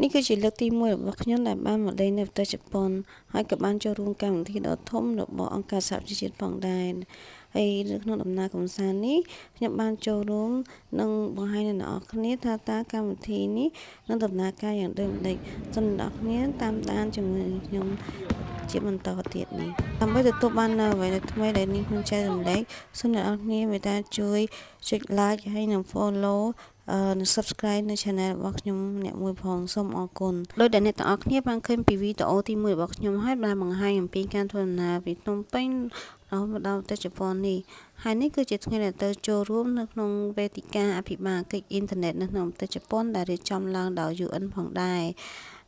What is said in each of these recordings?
នេះគឺជាលើកទី1របស់ខ្ញុំដែលបានមកលេងនៅប្រទេសជប៉ុនហើយក៏បានចូលរួមកម្មវិធីដ៏ធំរបស់អង្គការសហប្រជាជាតិផងដែរហើយនៅក្នុងដំណើរកម្សាន្តនេះខ្ញុំបានចូលរួមនិងបង្ហាញដល់អ្នកនរគ្នាថាតើកម្មវិធីនេះនឹងដំណើរការយ៉ាងដូចម្តេចសូមអ្នកនរគ្នាតាមដានជាមួយខ្ញុំជាបន្តទៀតនេះដើម្បីទទួលបាននូវអ្វីដែលថ្មីដែលនេះខ្ញុំចែករំលែកសូមអ្នកនរគ្នាមេត្តាជួយចុច like ហើយនិង follow និង subscribe នៅ channel របស់ខ្ញុំម្នាក់មួយផងសូមអរគុណដោយដែលអ្នកទាំងអស់គ្នាបានឃើញពីវីដេអូទី1របស់ខ្ញុំហើយបានបង្ហាញអំពីការធ្វើដំណើរពីភ្នំពេញរហូតមកដល់ប្រទេសជប៉ុននេះហើយនេះគឺជាថ្ងៃដែលទៅចូលរួមនៅក្នុងវេទិកាអភិបាលកិច្ចអ៊ីនធឺណិតនៅក្នុងប្រទេសជប៉ុនដែលរៀបចំឡើងដោយ UN ផងដែរ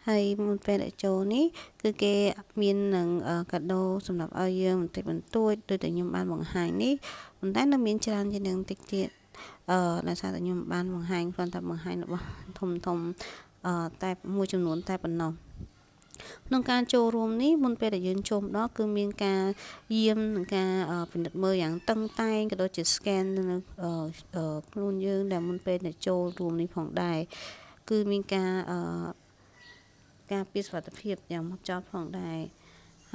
ហើយមុនពេលដែលចូលនេះគឺគេមាននឹងកាដូសម្រាប់ឲ្យយើងបន្តិចបន្តួចដោយតែខ្ញុំបានបង្ហាញនេះប៉ុន្តែនៅមានច្រើនជាងនឹងតិចទៀតដោយសារតែខ្ញុំបានបង្ហាញគ្រាន់តែបង្ហាញរបស់ធំតែមួយចំនួនតែប៉ុណ្ណោះក្នុងការចូលរួមនេះមុនពេលដែលយើងចូលដល់គឺមានការយាមនិងការពិនិត្យមើលយ៉ាងតឹងតែងក៏ដូចជា scan នៅខ្លួនយើងដែលមុនពេលដែលចូលរួមនេះផងដែរគឺមានការពារសុវត្ថិភាពយ៉ាងហ្មត់ចត់ផងដែរ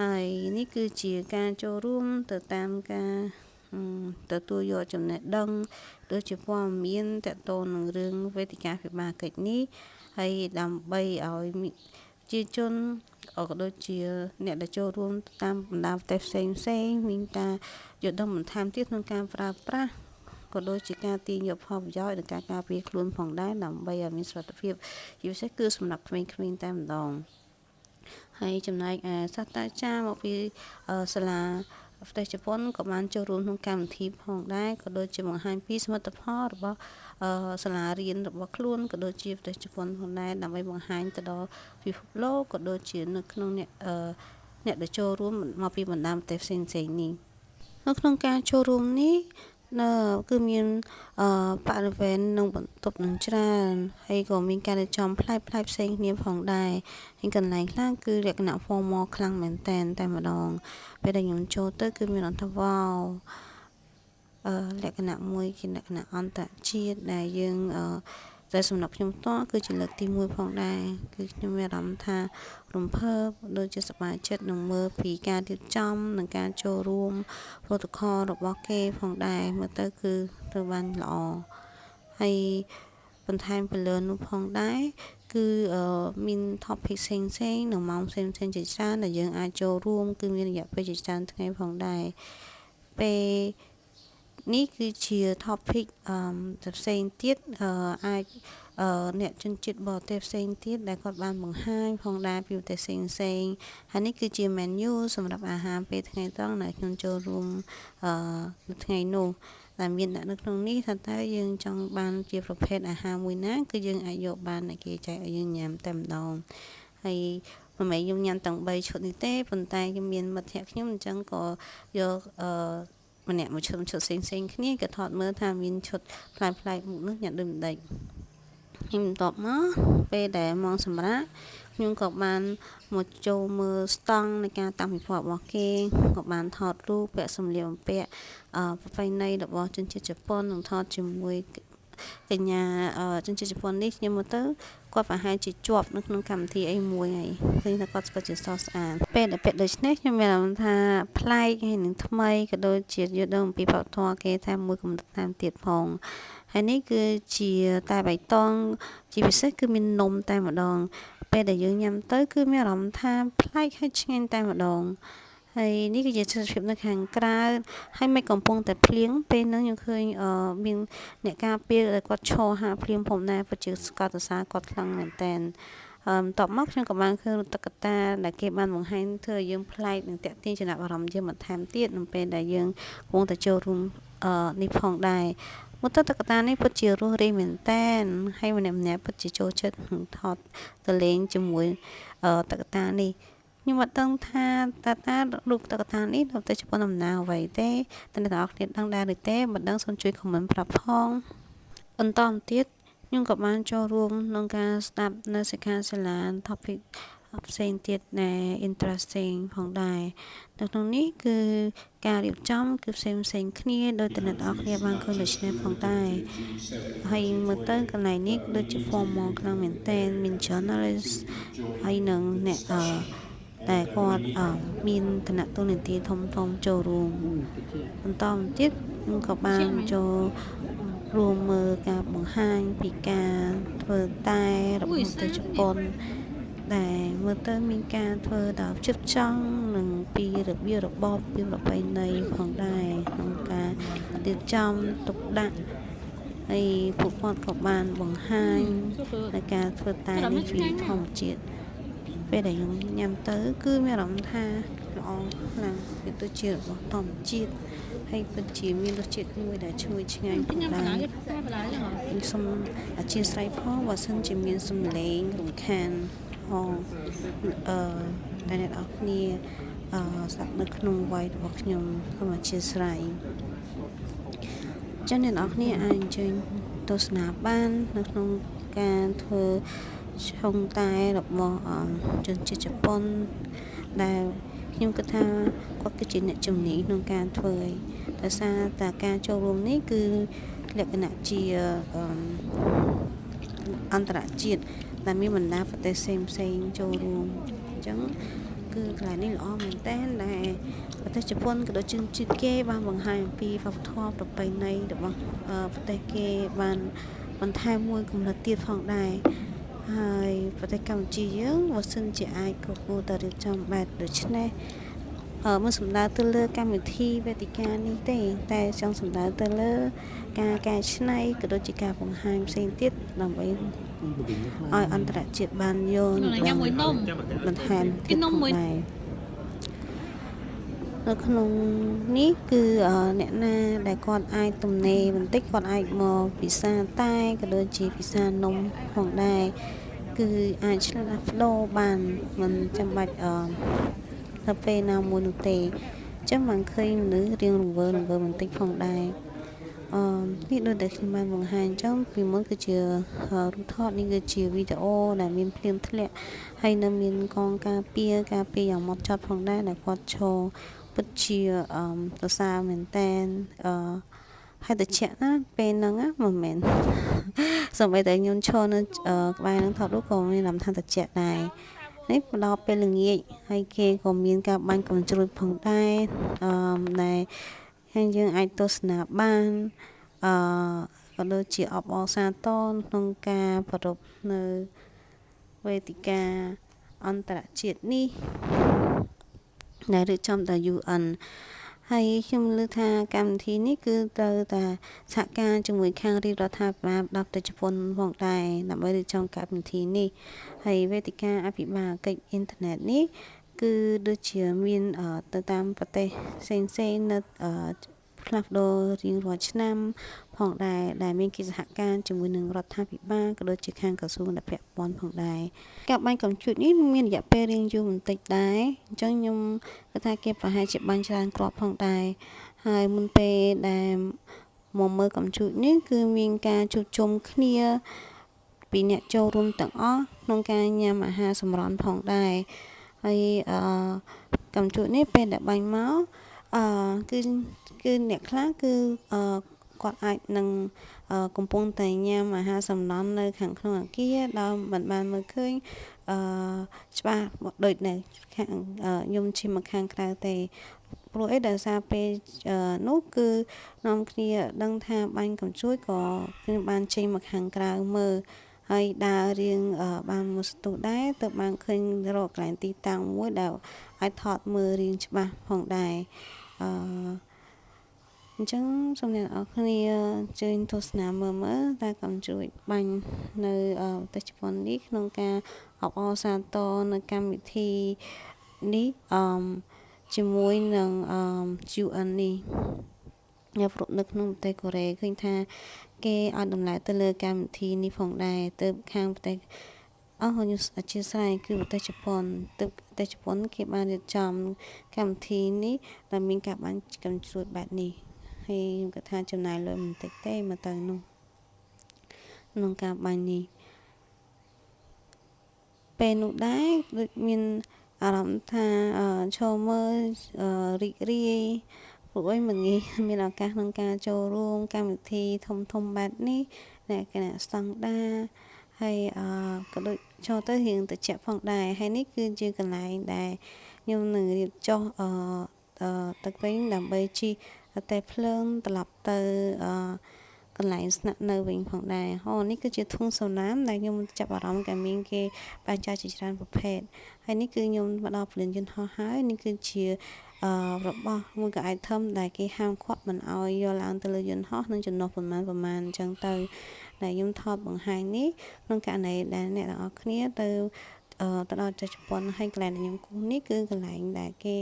ហើយនេះគឺជាការចូលរួមទៅតាមការទទួលយកចំណេះដឹងដូចជាព័ត៌មានតកតងនឹងរឿងវេទិកាវិបាលកិច្ចនេះហើយដើម្បីឲ្យជាជនក៏ដូចជាអ្នកដែលចូលរួមតាមបណ្ដាប្រទេសផ្សេងមានការយល់ដឹងបន្ថែមទៀតក្នុងការប្រើប្រាស់ក៏ដូចជាការទាញយកផលប្រយោជន៍និងការការពារខ្លួនផងដែរដើម្បីឲ្យមានសុវត្ថិភាពជាពិសេសគឺសម្រាប់ក្មេងៗតែម្ដងហើយចំណែកសាស្ត្រាចារ្យមកពីសាលាប្រទេសជប៉ុនក៏បានចូលរួមក្នុងកម្មវិធីផងដែរក៏ដូចជាបង្ហាញពីសមិទ្ធផលរបស់សាលារៀនរបស់ខ្លួនក៏ដូចជាប្រទេសជប៉ុនផងដែរដើម្បីបង្ហាញទៅដល់ពិភពលោកក៏ដូចជានៅក្នុងអ្នកដែលចូលរួមមកពីបណ្ដាប្រទេសផ្សេងៗនេះនៅក្នុងការចូលរួមនេះគឺមានបរិវេណនិងបន្ទប់នឹងច្រើនហើយក៏មានការរៀបចំផ្លែផ្សេងគ្នាផងដែរហើយកន្លែងខ្លះគឺលក្ខណៈ formal ខ្លាំងមែនតែម្ដងពេលដែលខ្ញុំចូលទៅគឺមានអន្តរវ៉ោលក្ខណៈមួយជាលក្ខណៈអន្តរជាតិដែលយើងតែសម្រាប់ខ្ញុំផ្ទាល់គឺជាលើកទី1ផងដែរគឺខ្ញុំមានអារម្មណ៍ថារំភើបដូចជាសប្បាយចិត្តនឹងមើលពីការរៀបចំនិងការចូលរួម protocol របស់គេផងដែរមើលទៅគឺត្រូវបានល្អហើយបន្ថែមពីលើនោះផងដែរគឺមាន topic ផ្សេងនិងម៉ោងផ្សេងជាច្រើនដែលយើងអាចចូលរួមគឺមានរយៈពេលជាច្រើនថ្ងៃផងដែរពេលនេះគឺជា topic ផ្សេងទៀតអាចអ្នកជនជាតិបរទេសផ្សេងទៀតដែលគាត់បានបង្ហាញផងដែរពីប្រទេសផ្សេងហើយនេះគឺជា menu សម្រាប់អាហារពេលថ្ងៃត្រង់ដែលខ្ញុំចូលរួមនៅថ្ងៃនោះដែលមានដាក់នៅក្នុងនេះថាតើយើងចង់បានជាប្រភេទអាហារមួយណាគឺយើងអាចយកបានដែលគេចែកឲ្យយើងញ៉ាំតែម្ដងហើយមិនមែនខ្ញុំញ៉ាំទាំង3ឈុតនេះទេប៉ុន្តែខ្ញុំមានមិត្តភក្តិខ្ញុំអញ្ចឹងក៏យកម្នាក់មួយឈុតផ្សេងគ្នាក៏ថតមើលថាមានឈុតផ្លែមុខនោះញ៉ាំដូចម្ដេចខ្ញុំបន្ទាប់មកពេលដែលម៉ោងសម្រាប់ខ្ញុំក៏បានមកចូលមើលស្តង់នៃការតាំងពិព័រណ៍របស់គេក៏បានថតរូបពាក់សម្លៀកបំពាក់ប្រពៃណីរបស់ជនជាតិជប៉ុននិងថតជាមួយកញ្ញាជនជាតិជប៉ុននេះខ្ញុំមើលទៅគាត់ប្រហែលជាជាប់នៅក្នុងកម្មវិធីអីមួយហើយឃើញថាគាត់ពិតជាសស្អាតពេលដែលពាក់ដូច្នេះខ្ញុំមានអារម្មណ៍ថាប្លែកហើយនឹងថ្មីក៏ដូចជាយល់ដឹងពីវប្បធម៌គេថាមួយកម្រិតតាមទៀតផងហើយនេះគឺជាតែបៃតងជាពិសេសគឺមាននំតែម្ដងពេលដែលយើងញ៉ាំទៅគឺមានអារម្មណ៍ថាប្លែកហើយឆ្ងាញ់តែម្ដងហើយនេះគឺជាទិដ្ឋភាពនៅខាងក្រៅហើយមិនកំពុងតែភ្លៀងពេលហ្នឹងខ្ញុំឃើញមានអ្នកការពារដែលគាត់ឈរហាភ្លៀងផងដែរពិតជាស្កត់សរសើរគាត់ខ្លាំងមែនតើបន្ទាប់មកខ្ញុំក៏បានឃើញតុក្កតាដែលគេបានបង្ហាញធ្វើឲ្យយើងប្លែកនិងតាក់ទាញចំណាប់អារម្មណ៍យើងបន្ថែមទៀតនៅពេលដែលយើងកំពុងតែចូលរួមនេះផងដែរមកទៅតុក្កតានេះពិតជារស់រាយមែនតែនហើយម្នាក់ពិតជាចូលចិត្តថតទៅលេងជាមួយតុក្កតានេះខ្ញុំអត់ដឹងថាតារូបតុក្កតានេះនៅតែជប៉ុនដំណើរអ្វីទេតែអ្នកនរគ្នាដឹងដែរឬទេបើដឹងសូមជួយ comment ប្រាប់ផងបន្តទៀតខ្ញុំក៏បានចូលរួមក្នុងការស្ដាប់នៅសិក្ខាសាលា topic ផ្សេងទៀតដែល interesting ផងដែរនៅក្នុងនេះគឺការរៀបចំគឺផ្សេងគ្នាដោយតែអ្នកនរគ្នាបានឃើញដូចនេះផងដែរហើយមើលទៅកន្លែងនេះដូចជា formal ខ្លាំងមែនទែនមាន journalist ហើយនឹងអ្នកតែគាត់មានឋានៈទូនាទីធំចូលរួមបន្តមកទៀតខ្ញុំក៏បានចូលរួមមើលការបង្ហាញពីការធ្វើតែរបស់ប្រទេសជប៉ុនដែលមើលទៅមានការធ្វើដល់ជិតចង់នឹងពីរបៀបរបបពីប្រពៃណីផងដែរក្នុងការរៀបចំទុកដាក់ហើយពួកគាត់ក៏បានបង្ហាញในការធ្វើតែនេះពីធម្មជាតិពេលដែលខ្ញុំញ៉ាំទៅគឺមានអារម្មណ៍ថាល្អខ្លាំងវាទៅជារបស់ធម្មជាតិហើយពិតជាមានរសជាតិមួយដែលឈ្ងុយឆ្ងាញ់ផងដែរខ្ញុំសូមអធិស្ឋានផងបើសិនជាមានសំឡេងរំខានផងតែអ្នកនរគ្នាស្ដាប់នៅក្នុង voice របស់ខ្ញុំសូមអធិស្ឋានចឹងអ្នកនរគ្នាអាចអញ្ជើញទស្សនាបាននៅក្នុងការធ្វើឆុងតែរបស់ជនជាតិជប៉ុនដែលខ្ញុំគិតថាគាត់គឺជាអ្នកជំនាញក្នុងការធ្វើដោយសារតែការចូលរួមនេះគឺលក្ខណៈជាអន្តរជាតិដែលមានបណ្ដាប្រទេសផ្សេងចូលរួមអញ្ចឹងគឺកន្លែងនេះល្អមែនតើដែលប្រទេសជប៉ុនក៏ដូចជាជាតិគេបានបង្ហាញអំពីវប្បធម៌ប្រពៃណីរបស់ប្រទេសគេបានបន្ថែមមួយកម្រិតទៀតផងដែរហើយប្រទេសកម្ពុជាយើងបើសិនជាអាចគួរតែរៀបចំបែបដូច្នេះមិនសំដៅទៅលើកម្មវិធីវេទិកានេះទេតែចង់សំដៅទៅលើការកែច្នៃក៏ដូចជាការបង្ហាញផ្សេងទៀតដើម្បីឲ្យអន្តរជាតិបានយល់បន្ថែមទៀតផងដែរនៅក្នុងនេះគឺអ្នកណាដែលគាត់អាចទំនេរបន្តិចគាត់អាចមកពិសាតែក៏ដូចជាពិសានំផងដែរគឺអាចឆ្លងបដូរបានមិនចាំបាច់ទៅពេលណាមួយនោះទេអញ្ចឹងបានឃើញមនុស្សរៀងរង្វើបន្តិចផងដែរនេះដូចដែលខ្ញុំបានបង្ហាញអញ្ចឹងពីមុនគឺជារូបថតនេះគឺជាវីដេអូដែលមានភ្លៀងធ្លាក់ហើយនៅមានកងការពារយ៉ាងម៉ត់ចត់ផងដែរដែលគាត់ឈរពិតជាសរសើរមែនតើហើយតិចណាពេលហ្នឹងមិនមែនសូម្បីតែខ្ញុំឈរនៅក្បែរនឹងថតរូបក៏មានអារម្មណ៍ថាតិចដែរនេះដល់ពេលល្ងាចហើយគេក៏មានការបាញ់កំជ្រួចផងដែរដែលហើយយើងអាចទស្សនាបានក៏ដូចជាអបអរសាទរក្នុងការប្រពៃនៅវេទិកាអន្តរជាតិនេះដែលរៀបចំដោយ UN ហើយខ្ញុំលើកថាកម្មវិធីនេះគឺត្រូវតែសហការជាមួយខាងរាជរដ្ឋាភិបាលដល់ប្រទេសជប៉ុនផងដែរដើម្បីរៀបចំកម្មវិធីនេះហើយវេទិកាអភិបាលកិច្ចអ៊ីនធឺណិតនេះគឺដូចជាមានទៅតាមប្រទេសផ្សេងនៅផ្លាស់ប្ដូររៀងរាល់ឆ្នាំផងដែរដែលមានកិច្ចសហការជាមួយនឹងរដ្ឋាភិបាលក៏ដូចជាខាងក្រសួងដែលពាក់ព័ន្ធផងដែរការបាញ់កំជ្រួចនេះមានរយៈពេលរៀងយូរបន្តិចដែរអញ្ចឹងខ្ញុំគិតថាគេប្រហែលជាបាញ់ច្រើនគ្រាប់ផងដែរហើយមុនពេលដែលមកមើលកំជ្រួចនេះគឺមានការជួបជុំគ្នាពីអ្នកចូលរួមទាំងអស់ក្នុងការញ៉ាំអាហារសម្រន់ផងដែរហើយកំជ្រួចនេះពេលដែលបាញ់មកគឺអ្នកខ្លះគឺគាត់អាចនឹងកំពុងតែញ៉ាំអាហារសំណន់នៅខាងក្នុងអគារដោយមិនបានមើលឃើញច្បាស់ដូចនៅខាងខ្ញុំជិះមកខាងក្រៅទេព្រោះអីដោយសារពេលនោះគឺនាំគ្នាដឹងថាបាញ់កំជ្រួចក៏ខ្ញុំបានចេញមកខាងក្រៅមើលហើយដើររៀងបានមួយស្ទុះដែរទៅបានឃើញរកកន្លែងទីតាំងមួយដែលអាចថតមើលរៀងច្បាស់ផងដែរអញ្ចឹងសូមអ្នកនរគ្នាជើញទស្សនាមើលតែកំជ្រួចបាញ់នៅប្រទេសជប៉ុននេះក្នុងការអបអរសាទរនៅកម្មវិធីនេះជាមួយនឹងUN នេះនៅក្នុងប្រទេសកូរ៉េឃើញថាគេឲ្យតម្លៃទៅលើកម្មវិធីនេះផងដែរទៅខាងប្រទេសខ្ញុំអធិស្ឋានគឺប្រទេសជប៉ុនប្រទេសជប៉ុនគេបានរៀបចំកម្មវិធីនេះដែលមានការបាញ់កំជ្រួចបែបនេះហើយខ្ញុំគិតថាចំណាយលុយបន្តិចទេមកទៅនោះក្នុងការបាញ់នេះព ពេលនោះដែរដូចមានអារម្មណ៍ថាចូលមើលរីករាយព្រោះមិនងាយមានឱកាសក្នុងការចូលរួមកម្មវិធីធំបែបនេះអ្នកគណៈស្តង់ដាហើយក៏ដូចចូលទៅរៀងតិចផងដែរហើយនេះគឺជាកន្លែងដែលខ្ញុំនឹងរៀបចុះទឹកវិញដើម្បីជីតែភ្លើងត្រឡប់ទៅកន្លែងស្នាក់នៅវិញផងដែរនេះគឺជាធុងសំណាមដែលខ្ញុំចាប់អារម្មណ៍កាលមានគេបែងចែកជាច្រើនប្រភេទហើយនេះគឺខ្ញុំមកដល់ពលានយន្តហោះហើយនេះគឺជារបស់មួយក៏ item ដែលគេហាមឃាត់មិនឲ្យយកឡើងទៅលើយន្តហោះនឹងចំណុះប្រមាណអញ្ចឹងទៅដែលខ្ញុំថតបង្ហាញនេះក្នុងករណីដែលអ្នកទាំងអស់គ្នាទៅដល់ជប៉ុនហើយកន្លែងដែលខ្ញុំគូនេះគឺកន្លែងដែលគេ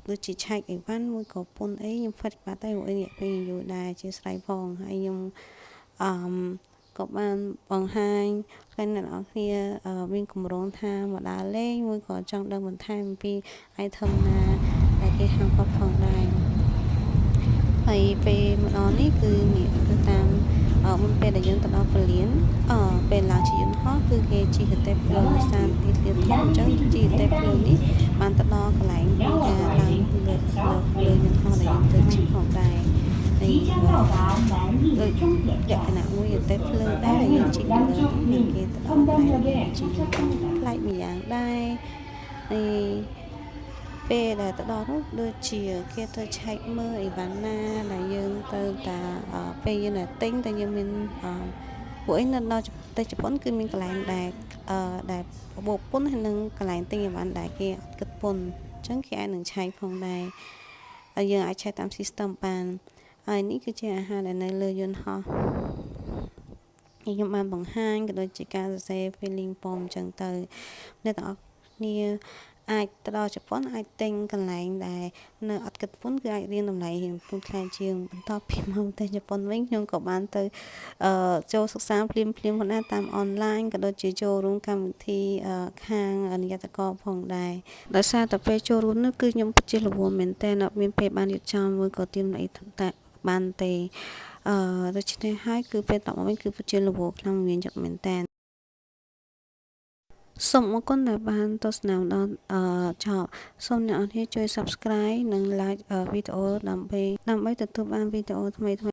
ដូចជាឆែកអីវ៉ាន់មួយក៏ពុនអីខ្ញុំហ្វិតបាត់ទៅមួយរយៈពេលយូរដែរជាស្រ័យផងហើយខ្ញុំក៏បានបង្ហាញឲ្យអ្នកនរគ្នាមានគម្រោងថាមកដើរលេងមួយក៏ចង់ដឹងបន្ថែមអំពី item ណាដែលគេហាមឃាត់ផងដែរហើយពេលម្ដងនេះគឺតាមមុនពេលដែលយើងទៅដល់ពលានពេលឡើងជិះយន្តហោះគឺគេជិះទៅតែភ្លើងសានទីធ្លាធំអញ្ចឹងជិះទៅភ្លើងនេះបានទៅដល់កន្លែងការឡើងលើយន្តហោះដែលយើងទៅជិះផងដែរហើយដូចលក្ខណៈមួយទៅភ្លើងដែរដែលយើងជិះទៅលើនឹងគេទៅដល់កន្លែងជិះផ្លែកម្យ៉ាងដែរហើយពេលដែលទៅដល់នោះដូចជាគេទៅឆែកមើលអីវ៉ាន់ណាដែលយើងទៅតាពេលយើងតែទិញតែយើងមានពួកឯងនៅដល់ទៅជប៉ុនគឺមានកន្លែងដែលបបោពុនហើយនឹងកន្លែងទិញអីវ៉ាន់ដែលគេអត់គិតពុនអញ្ចឹងគេអាចនឹងឆែកផងដែរហើយយើងអាចឆែកតាម system បានហើយនេះគឺជាអាហារដែលនៅលើយន្តហោះខ្ញុំបានបង្ហាញក៏ដូចជាការសរសេរ feeling form អញ្ចឹងទៅអ្នកទាំងអស់គ្នាអាចទៅដល់ជប៉ុនអាចទិញកន្លែងដែលនៅអត់គិតពន្ធគឺអាចរៀនតម្លៃរៀងពន្ធថ្លៃជាងបន្ទាប់ពីមកទៅជប៉ុនវិញខ្ញុំក៏បានទៅចូលសិក្សាភ្លាមផងដែរតាមអនឡាញក៏ដូចជាចូលរួមកម្មវិធីខាងនិយត្តករផងដែរដោយសារតែពេលចូលរួមនោះគឺខ្ញុំពិតជារវល់មែនតើអត់មានពេលបានរៀបចំមួយក៏ទៀមអីតែបានទេដូច្នេះហើយគឺពេលតបមកវិញគឺពិតជារវល់ខ្លាំងមានយកមែនតើសូមអរគុណដែលបានទស្សនាដល់ចប់សូមអ្នកនរជួយ Subscribe និង Like វីដេអូដើម្បីទទួលបានវីដេអូថ្មីៗ